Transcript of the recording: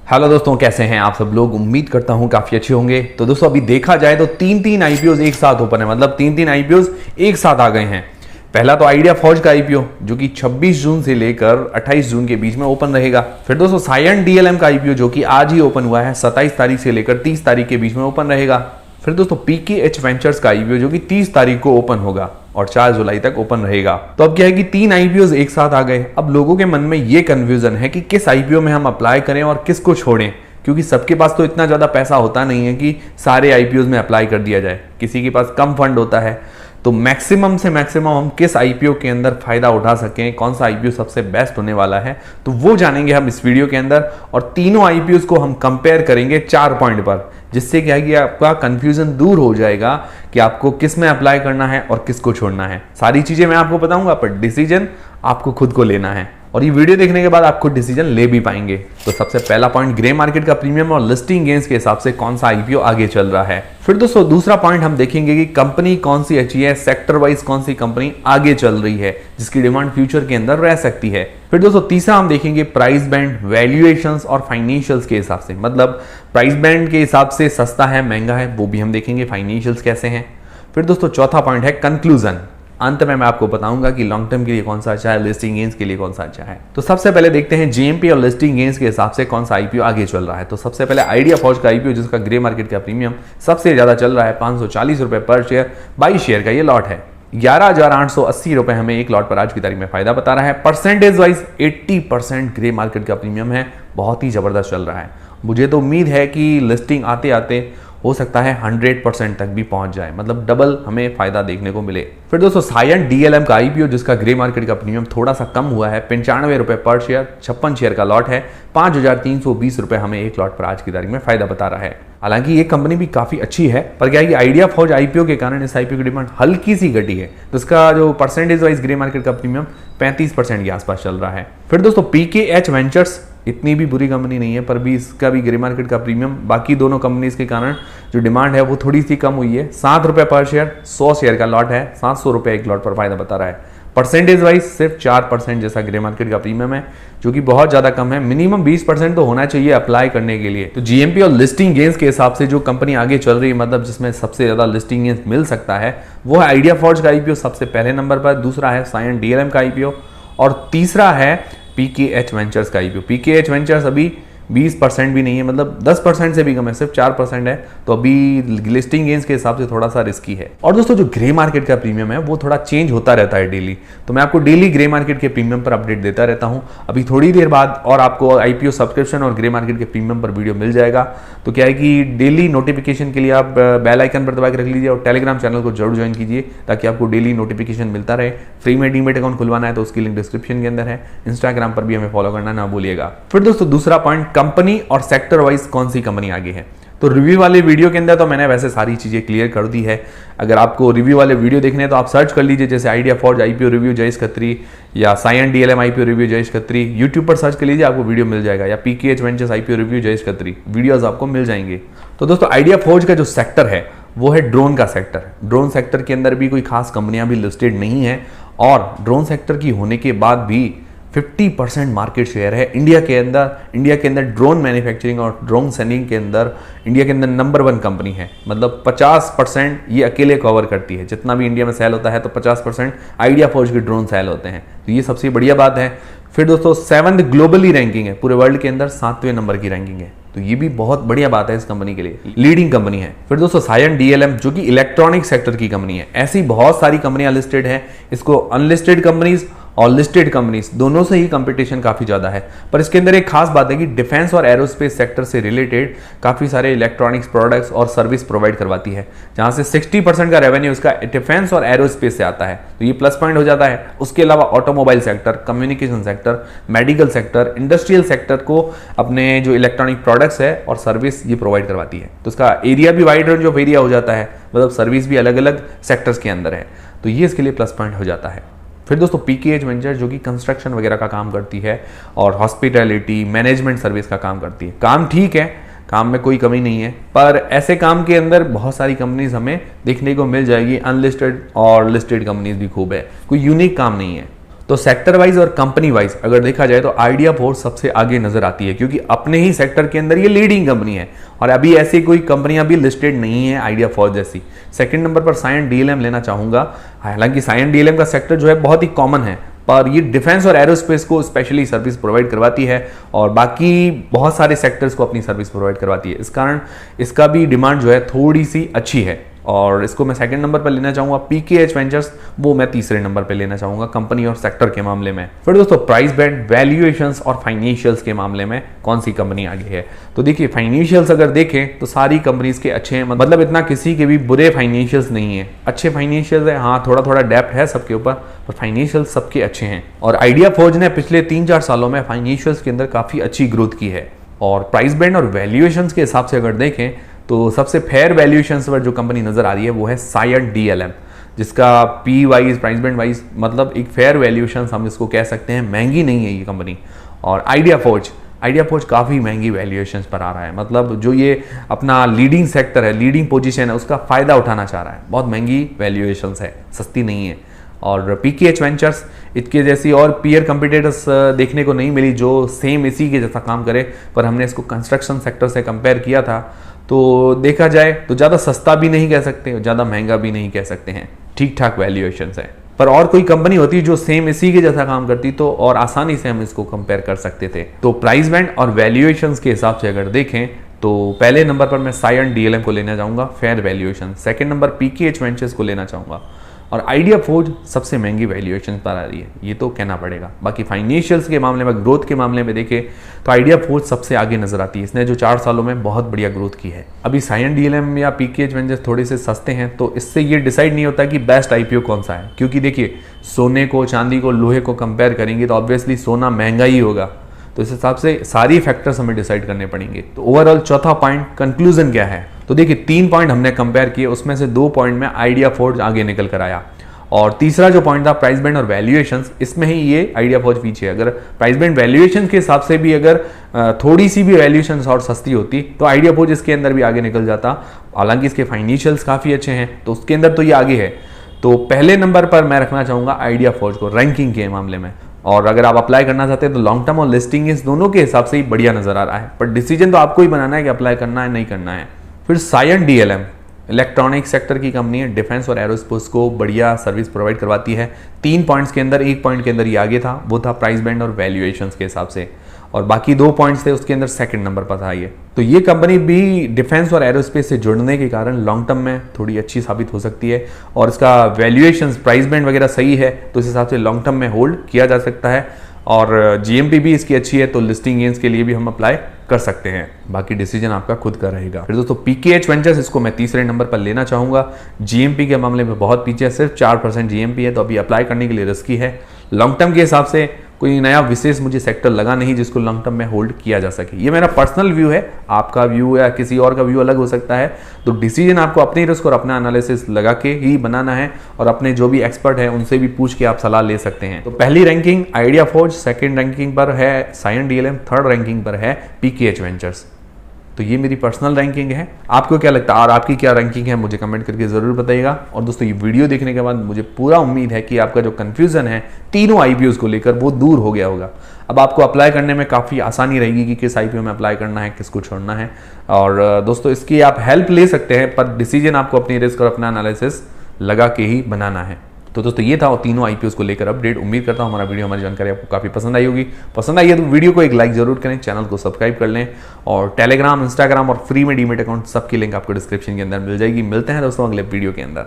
Hello दोस्तों, कैसे हैं आप सब लोग। उम्मीद करता हूं काफी अच्छे होंगे। तो दोस्तों अभी देखा जाए तो तीन आईपीओ एक साथ ओपन है, मतलब तीन आईपीओ एक साथ आ गए हैं। पहला तो आइडिया फौज का आईपीओ जो कि 26 जून से लेकर 28 जून के बीच में ओपन रहेगा। फिर दोस्तों सायन डीएलएम का आईपीओ जो कि आज ही ओपन हुआ है, 27 तारीख से लेकर 30 तारीख के बीच में ओपन रहेगा। फिर दोस्तों पीकेएच वेंचर्स का आईपीओ जो कि 30 तारीख को ओपन होगा और 4 जुलाई तक ओपन रहेगा। तो अब क्या है कि 3 आईपीओ एक साथ आ गए। अब लोगों के मन में ये कंफ्यूजन है कि किस आईपीओ में हम अप्लाई करें और किसको छोड़ें, क्योंकि सबके पास तो इतना ज़्यादा पैसा होता नहीं है कि सारे आईपीओ में अप्लाई कर दिया जाए। किसी के पास कम फंड होता है, तो मैक्सिमम से मैक्सिमम हम किस आईपीओ के अंदर फायदा उठा सकें, कौन सा आईपीओ सबसे बेस्ट होने वाला है, तो वो जानेंगे हम इस वीडियो के अंदर। और तीनों आईपीओ को हम कंपेयर करेंगे 4 पॉइंट पर, जिससे क्या है कि आपका कंफ्यूजन दूर हो जाएगा कि आपको किस में अप्लाई करना है और किसको छोड़ना है। सारी चीजें मैं आपको बताऊंगा, पर डिसीजन आपको खुद को लेना है और ये वीडियो देखने के बाद आप खुद डिसीजन ले भी पाएंगे। तो सबसे पहला पॉइंट, ग्रे मार्केट का प्रीमियम और लिस्टिंग गेन्स के हिसाब से कौन सा आईपीओ आगे चल रहा है। फिर दोस्तों दूसरा पॉइंट हम देखेंगे कि कंपनी कौन सी अच्छी है, सेक्टर वाइज कौन सी कंपनी आगे चल रही है जिसकी डिमांड फ्यूचर के अंदर रह सकती है। फिर दोस्तों तीसरा हम देखेंगे प्राइस बैंड, वैल्यूएशंस और फाइनेंशियल्स के हिसाब से, मतलब प्राइस बैंड के हिसाब से सस्ता है महंगा है वो भी हम देखेंगे, फाइनेंशियल्स कैसे हैं। फिर दोस्तों चौथा पॉइंट है कंक्लूजन। अंत में मैं आपको बताऊंगा कि लॉन्ग टर्म के लिए कौन सा अच्छा है, लिस्टिंग गेन्स के लिए कौन सा अच्छा है। तो सबसे पहले देखते हैं जीएमपी और लिस्टिंग गेन्स के हिसाब से कौन सा आईपीओ आगे चल रहा है। तो सबसे पहले आइडिया फौज का आईपीओ जिसका ग्रे मार्केट का प्रीमियम सबसे ज्यादा चल रहा है, 540 रुपए पर शेयर, 22 शेयर का ये लॉट है। 11,880 रुपए हमें एक लॉट पर आज की तारीख में फायदा बता रहा है। परसेंटेज वाइज 80% ग्रे मार्केट का प्रीमियम है, बहुत ही जबरदस्त चल रहा है। मुझे तो उम्मीद है कि लिस्टिंग आते आते हो सकता है 100% तक भी पहुंच जाए, मतलब डबल हमें फायदा देखने को मिले। फिर दोस्तों सायन डीएलएम का आईपीओ जिसका ग्रे मार्केट का प्रीमियम थोड़ा सा कम हुआ है, 95 रुपए पर शेयर, 56 शेयर का लॉट है, 5,320 रुपए हमें एक लॉट पर आज की तारीख में फायदा बता रहा है। हालांकि ये कंपनी भी काफी अच्छी है, पर क्या है कि आइडिया फौज आईपीओ के कारण इस आईपीओ की डिमांड हल्की सी घटी है, तो इसका जो परसेंटेज वाइज ग्रे मार्केट का प्रीमियम 35% के आसपास चल रहा है। फिर दोस्तों पीकेएच वेंचर्स इतनी भी बुरी कंपनी नहीं है, पर भी इसका भी ग्रे मार्केट का प्रीमियम बाकी दोनों कंपनीज के कारण जो डिमांड है वो थोड़ी सी कम हुई है। 7 रुपए पर शेयर, 100 शेयर का लॉट है, 700 रुपए एक लॉट पर फायदा बता रहा है। परसेंटेज वाइज सिर्फ 4% जैसा ग्रे मार्केट का प्रीमियम है, जो कि बहुत ज्यादा कम है। मिनिमम 20% तो होना चाहिए अप्लाई करने के लिए। तो जीएमपी और लिस्टिंग गेन्स के हिसाब से जो कंपनी आगे चल रही है, मतलब जिसमें सबसे ज्यादा लिस्टिंग गेन्स मिल सकता है, वो है आइडिया फौज का आईपीओ सबसे पहले नंबर पर, दूसरा है सायन डीएलएम का आईपीओ और तीसरा है पीकेएच वेंचर्स का आईपीओ। पीकेएच वेंचर्स अभी 20% भी नहीं है, मतलब 10% से भी कम है, सिर्फ 4% है, तो अभी लिस्टिंग गेन्स के हिसाब से थोड़ा सा रिस्की है। और दोस्तों जो ग्रे मार्केट का प्रीमियम है वो थोड़ा चेंज होता रहता है डेली, तो मैं आपको डेली ग्रे मार्केट के प्रीमियम पर अपडेट देता रहता हूं। अभी थोड़ी देर बाद और आपको आईपीओ सब्सक्रिप्शन और ग्रे मार्केट के प्रीमियम पर वीडियो मिल जाएगा। तो क्या है कि डेली नोटिफिकेशन के लिए आप बेल आइकन पर दबा के रख लीजिए और टेलीग्राम चैनल को जरूर ज्वाइन कीजिए, ताकि आपको डेली नोटिफिकेशन मिलता रहे। फ्री में डीमेट अकाउंट खुलवाना है तो उसकी लिंक डिस्क्रिप्शन के अंदर है। इंस्टाग्राम पर भी हमें फॉलो करना ना भूलिएगा। फिर दोस्तों दूसरा पॉइंट, कंपनी और सेक्टर वाइज कौन सी कंपनी आगे है। तो रिव्यू वाले वीडियो के अंदर तो मैंने वैसे सारी चीजें क्लियर कर दी है। अगर आपको रिव्यू वाले वीडियो देखने हैं तो आप सर्च कर लीजिए, जैसे आइडिया फौज आईपीओ रिव्यू जयेश खत्री या सायन DLM IPO review Jayesh Khatri, YouTube पर सर्च कर लीजिए, आपको वीडियो मिल जाएगा, या PKH ventures IPO review Jayesh Khatri, videos आपको मिल जाएंगे। तो दोस्तों आइडिया फौज का जो सेक्टर है वो है ड्रोन का सेक्टर। ड्रोन सेक्टर के अंदर भी कोई खास कंपनियां भी लिस्टेड नहीं है, और ड्रोन सेक्टर की होने के बाद भी 50% मार्केट शेयर है इंडिया के अंदर। इंडिया के अंदर ड्रोन मैन्युफैक्चरिंग और ड्रोन सेलिंग के अंदर इंडिया के अंदर नंबर 1 कंपनी है, मतलब 50% ये अकेले कवर करती है। जितना भी इंडिया में सेल होता है तो 50% आइडिया फौज के ड्रोन सेल होते हैं, तो ये सबसे बढ़िया बात है। फिर दोस्तों 7th ग्लोबली रैंकिंग है, पूरे वर्ल्ड के अंदर 7वें नंबर की रैंकिंग है, तो ये भी बहुत बढ़िया बात है इस कंपनी के लिए, लीडिंग कंपनी है। फिर दोस्तों सायन डीएलएम जो कि इलेक्ट्रॉनिक सेक्टर की कंपनी है। ऐसी बहुत सारी कंपनियां लिस्टेड है, इसको अनलिस्टेड कंपनीज और लिस्टेड कंपनीज दोनों से ही कंपटीशन काफी ज्यादा है। पर इसके अंदर एक खास बात है कि डिफेंस और एरोस्पेस सेक्टर से रिलेटेड काफी सारे इलेक्ट्रॉनिक्स प्रोडक्ट्स और सर्विस प्रोवाइड करवाती है, जहां से 60% का रेवेन्यू इसका डिफेंस और एरोस्पेस से आता है, तो ये प्लस पॉइंट हो जाता है। उसके अलावा automobile sector, communication sector, medical sector, industrial sector को अपने जो इलेक्ट्रॉनिक प्रोडक्ट्स है और सर्विस ये प्रोवाइड करवाती है, तो इसका एरिया भी वाइड रेंज ऑफ एरिया हो जाता है, मतलब सर्विस भी अलग अलग सेक्टर्स के अंदर है, तो ये इसके लिए प्लस पॉइंट हो जाता है। फिर दोस्तों पीकेएच वेंचर जो कि कंस्ट्रक्शन वगैरह का काम करती है और हॉस्पिटैलिटी मैनेजमेंट सर्विस का काम करती है। काम ठीक है, काम में कोई कमी नहीं है, पर ऐसे काम के अंदर बहुत सारी कंपनीज हमें देखने को मिल जाएगी, अनलिस्टेड और लिस्टेड कंपनीज भी खूब है, कोई यूनिक काम नहीं है। तो सेक्टर वाइज और कंपनी वाइज अगर देखा जाए तो आइडिया फोर्स सबसे आगे नजर आती है, क्योंकि अपने ही सेक्टर के अंदर ये लीडिंग कंपनी है और अभी ऐसी कोई कंपनियां भी लिस्टेड नहीं है आइडिया फोर्स जैसी। सेकंड नंबर पर सायन डीएलएम लेना चाहूंगा। हालांकि सायन डीएलएम का सेक्टर जो है बहुत ही कॉमन है, पर ये डिफेंस और एरोस्पेस को स्पेशली सर्विस प्रोवाइड करवाती है और बाकी बहुत सारे सेक्टर्स को अपनी सर्विस प्रोवाइड करवाती है। इस कारण इसका भी डिमांड जो है थोड़ी सी अच्छी है और इसको मैं सेकंड नंबर पर लेना चाहूंगा। पीकेएच वेंचर्स वो मैं तीसरे नंबर पर लेना चाहूंगा कंपनी और सेक्टर के मामले में। फिर दोस्तों प्राइस बैंड, वैल्यूएशंस और फाइनेंशियल्स के मामले में कौन सी कंपनी आगे है? तो देखिए फाइनेंशियल्स अगर देखें तो सारी कंपनीज के अच्छे हैं, मतलब इतना किसी के भी बुरे फाइनेंशियल्स नहीं है, अच्छे फाइनेंशियल्स है। हाँ थोड़ा थोड़ा डेप्थ है सबके ऊपर, पर फाइनेंशियल्स सबके अच्छे हैं और आइडिया फोर्ज ने पिछले 3-4 सालों में फाइनेंशियल्स के अंदर काफी अच्छी ग्रोथ की है। और प्राइस बैंड और वैल्यूएशंस के हिसाब से अगर देखें तो सबसे फेयर वैल्यूएशंस पर जो कंपनी नजर आ रही है वो है सायन डीएलएम, जिसका P wise, price band wise मतलब एक फेयर वैल्यूएशंस हम इसको कह सकते हैं, महंगी नहीं है ये कंपनी। और आइडिया फोर्ज काफी महंगी वैल्यूएशंस पर आ रहा है, मतलब जो ये अपना लीडिंग सेक्टर है, लीडिंग पोजीशन है, उसका फायदा उठाना चाह रहा है। बहुत महंगी वैल्यूएशंस है, सस्ती नहीं है। और पीकेएच वेंचर्स इसके जैसी और पीयर कंपटीटर्स देखने को नहीं मिली जो सेम इसी के जैसा काम करे, पर हमने इसको कंस्ट्रक्शन सेक्टर से कंपेयर किया था तो देखा जाए तो ज़्यादा सस्ता भी नहीं कह सकते, ज़्यादा महंगा भी नहीं कह सकते हैं, ठीक ठाक वैल्यूएशंस है। पर और कोई कंपनी होती जो सेम इसी के जैसा काम करती तो और आसानी से हम इसको कंपेयर कर सकते थे। तो प्राइस बैंड और वैल्यूएशंस के हिसाब से अगर देखें तो पहले नंबर पर मैं सायन डीएलएम को लेना चाहूँगा, fair valuation. Second number PKH ventures को लेना चाहूँगा और आइडिया फोर्ज सबसे महंगी वैल्यूएशन पर आ रही है, ये तो कहना पड़ेगा। बाकी फाइनेंशियल्स के मामले में, ग्रोथ के मामले में देखें तो आइडिया फोर्ज सबसे आगे नजर आती है, इसने जो 4 सालों में बहुत बढ़िया ग्रोथ की है। अभी सायन डीएलएम या पीकेएच वेंचर्स थोड़े से सस्ते हैं तो इससे ये डिसाइड नहीं होता कि बेस्ट आईपीओ कौन सा है, क्योंकि देखिए सोने को, चांदी को, लोहे को कंपेयर करेंगे तो ऑब्वियसली सोना महंगा ही होगा, तो इस हिसाब से सारी फैक्टर्स हमें डिसाइड करने पड़ेंगे। तो ओवरऑल चौथा पॉइंट कंक्लूजन क्या है, तो देखिए 3 पॉइंट हमने कंपेयर किए, उसमें से 2 पॉइंट में आइडिया फोर्ज आगे निकल कर आया और तीसरा जो पॉइंट था प्राइस बैंड और वैल्यूएशंस, इसमें ही ये आइडिया फोर्ज पीछे है। अगर प्राइस बैंड वैल्यूएशन के हिसाब से भी अगर थोड़ी सी भी वैल्यूएशंस और सस्ती होती तो आइडिया फोर्ज इसके अंदर भी आगे निकल जाता। हालांकि इसके फाइनेंशियल्स काफी अच्छे हैं तो उसके अंदर तो ये आगे है। तो पहले नंबर पर मैं रखना चाहूंगा आइडिया फोर्ज को रैंकिंग के मामले में। और अगर आप अप्लाई करना चाहते हैं तो लॉन्ग टर्म और लिस्टिंग इस दोनों के हिसाब से ही बढ़िया नजर आ रहा है, पर डिसीजन तो आपको ही बनाना है कि अप्लाई करना है नहीं करना है। फिर सायन डीएलएम इलेक्ट्रॉनिक सेक्टर की कंपनी है, डिफेंस और एरोस्पेस को बढ़िया सर्विस प्रोवाइड करवाती है। 3 पॉइंट्स के अंदर 1 पॉइंट के अंदर ये आगे था, वो था प्राइस बैंड और वैल्यूएशंस के हिसाब से, और बाकी 2 पॉइंट्स थे उसके अंदर सेकंड नंबर पर था ये। तो ये कंपनी भी डिफेंस और एरोस्पेस से जुड़ने के कारण लॉन्ग टर्म में थोड़ी अच्छी साबित हो सकती है और इसका वैल्यूएशंस, प्राइस बैंड वगैरह सही है तो इस हिसाब से लॉन्ग टर्म में होल्ड किया जा सकता है। और जीएमपी भी इसकी अच्छी है तो लिस्टिंग गेन्स के लिए भी हम अप्लाई कर सकते हैं, बाकी डिसीजन आपका खुद का रहेगा। फिर दोस्तों पीकेएच वेंचर्स, इसको मैं तीसरे नंबर पर लेना चाहूंगा। जीएमपी के मामले में बहुत पीछे है, सिर्फ 4% जीएमपी है तो अभी अप्लाई करने के लिए रिस्की है। लॉन्ग टर्म के हिसाब से कोई नया विशेष मुझे सेक्टर लगा नहीं जिसको लॉन्ग टर्म में होल्ड किया जा सके। ये मेरा पर्सनल व्यू है, आपका व्यू या किसी और का व्यू अलग हो सकता है, तो डिसीजन आपको अपनी रिस्क और अपना एनालिसिस लगा के ही बनाना है और अपने जो भी एक्सपर्ट है उनसे भी पूछ के आप सलाह ले सकते हैं। तो पहली ranking idea forge, second ranking पर है सायन डीएलएम, थर्ड रैंकिंग पर है पीकेएच वेंचर्स। तो ये मेरी पर्सनल रैंकिंग है, आपको क्या लगता है और आपकी क्या रैंकिंग है मुझे कमेंट करके जरूर बताइएगा। और दोस्तों ये वीडियो देखने के बाद मुझे पूरा उम्मीद है कि आपका जो कंफ्यूजन है तीनों आईपीओज को लेकर वो दूर हो गया होगा। अब आपको अप्लाई करने में काफ़ी आसानी रहेगी कि किस आईपीओ में अप्लाई करना है, किसको छोड़ना है। और दोस्तों इसकी आप हेल्प ले सकते हैं, पर डिसीजन आपको अपनी रिस्क और अपना एनालिसिस लगा के ही बनाना है। तो दोस्तों ये था वो तीनों आईपीओस को लेकर अपडेट। उम्मीद करता हूँ हमारा वीडियो, हमारी जानकारी आपको काफ़ी पसंद आई होगी। पसंद आई है तो वीडियो को एक लाइक जरूर करें, चैनल को सब्सक्राइब कर लें और टेलीग्राम, इंस्टाग्राम और फ्री में डीमेट अकाउंट सबकी लिंक आपको डिस्क्रिप्शन के अंदर मिल जाएगी। मिलते हैं दोस्तों अगले वीडियो के अंदर।